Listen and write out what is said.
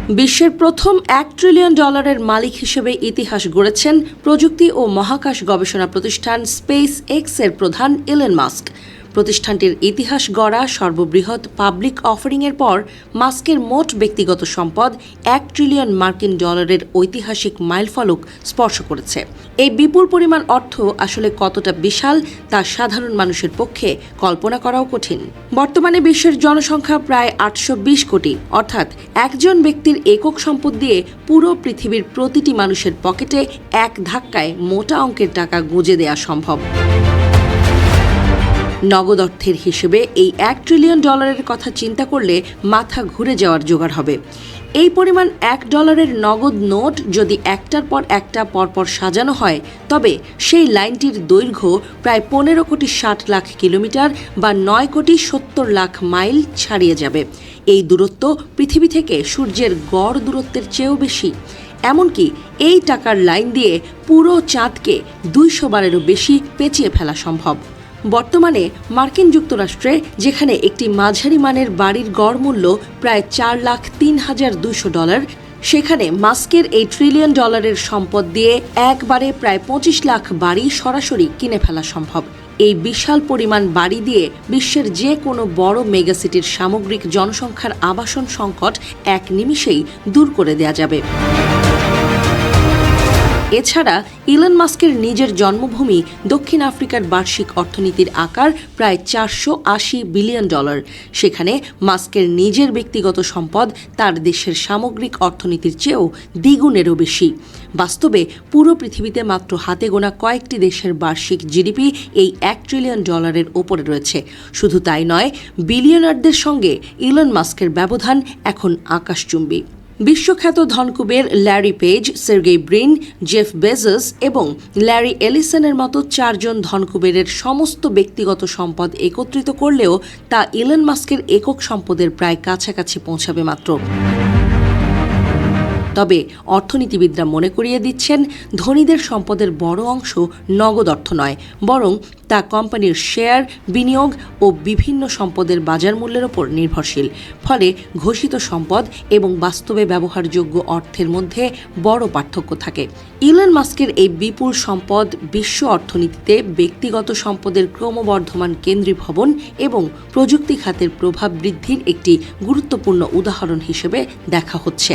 বিশ্বের প্রথম $1 ট্রিলিয়ন মালিক হিসেবে ইতিহাস গড়েছেন প্রযুক্তি ও মহাকাশ গবেষণা প্রতিষ্ঠান স্পেস এক্স-এর প্রধান ইলন মাস্ক। প্রতিষ্ঠানটির ইতিহাস গড়া সর্ববৃহৎ পাবলিক অফারিংয়ের পর মাস্কের মোট ব্যক্তিগত সম্পদ $1 ট্রিলিয়ন ঐতিহাসিক মাইলফলক স্পর্শ করেছে। এই বিপুল পরিমাণ অর্থ আসলে কতটা বিশাল তা সাধারণ মানুষের পক্ষে কল্পনা করাও কঠিন। বর্তমানে বিশ্বের জনসংখ্যা প্রায় 820 কোটি, অর্থাৎ একজন ব্যক্তির একক সম্পদ দিয়ে পুরো পৃথিবীর প্রতিটি মানুষের পকেটে এক ধাক্কায় মোটা অঙ্কের টাকা গুঁজে দেওয়া সম্ভব। নগদ অর্থের হিসেবে এই $1 ট্রিলিয়ন কথা চিন্তা করলে মাথা ঘুরে যাওয়ার জোগাড় হবে। এই পরিমাণ $1 নগদ নোট যদি একটার পর একটা পরপর সাজানো হয়, তবে সেই লাইনটির দৈর্ঘ্য প্রায় 15 কোটি 60 লাখ কিলোমিটার বা 9 কোটি 70 লাখ মাইল ছাড়িয়ে যাবে। এই দূরত্ব পৃথিবী থেকে সূর্যের গড় দূরত্বের চেয়েও বেশি। এমনকি এই টাকার লাইন দিয়ে পুরো চাঁদকে 200 বারেরও বেশি পেঁচিয়ে ফেলা সম্ভব। বর্তমানে মার্কিন যুক্তরাষ্ট্রে যেখানে একটি মাঝারি মানের বাড়ির গড় মূল্য প্রায় $4,03,200, সেখানে মাস্কের এই $1 ট্রিলিয়ন সম্পদ দিয়ে একবারে প্রায় 25 লাখ বাড়ি সরাসরি কিনে ফেলা সম্ভব। এই বিশাল পরিমাণ বাড়ি দিয়ে বিশ্বের যে কোনো বড় মেগাসিটির সামগ্রিক জনসংখ্যার আবাসন সংকট এক নিমিষেই দূর করে দেয়া যাবে। এছাড়া ইলন মাস্কের নিজের জন্মভূমি দক্ষিণ আফ্রিকার বার্ষিক অর্থনীতির আকার প্রায় $480 বিলিয়ন। সেখানে মাস্কের নিজের ব্যক্তিগত সম্পদ তার দেশের সামগ্রিক অর্থনীতির চেয়েও দ্বিগুণেরও বেশি। বাস্তবে পুরো পৃথিবীতে মাত্র হাতে গোনা কয়েকটি দেশের বার্ষিক জিডিপি এই $1 ট্রিলিয়ন ওপরে রয়েছে। শুধু তাই নয়, বিলিয়নারদের সঙ্গে ইলন মাস্কের ব্যবধান এখন আকাশচুম্বী। বিশ্বখ্যাত ধনকুবের Larry Page, Sergey Brin, Jeff Bezos এবং ল্যারি এলিসনের মতো 4 জন ধনকুবেরের সমস্ত ব্যক্তিগত সম্পদ একত্রিত করলেও তা ইলন মাস্কের একক সম্পদের প্রায় কাছাকাছি পৌঁছাবে মাত্র। তবে অর্থনীতিবিদরা মনে করিয়ে দিচ্ছেন, ধনীদের সম্পদের বড় অংশ নগদ অর্থ নয়, বরং তা কোম্পানির শেয়ার, বিনিয়োগ ও বিভিন্ন সম্পদের বাজার মূল্যের ওপর নির্ভরশীল। ফলে ঘোষিত সম্পদ এবং বাস্তবে ব্যবহারযোগ্য অর্থের মধ্যে বড় পার্থক্য থাকে। ইলন মাস্কের এই বিপুল সম্পদ বিশ্ব অর্থনীতিতে ব্যক্তিগত সম্পদের ক্রমবর্ধমান কেন্দ্রীভবন এবং প্রযুক্তি খাতের প্রভাব বৃদ্ধির একটি গুরুত্বপূর্ণ উদাহরণ হিসেবে দেখা হচ্ছে।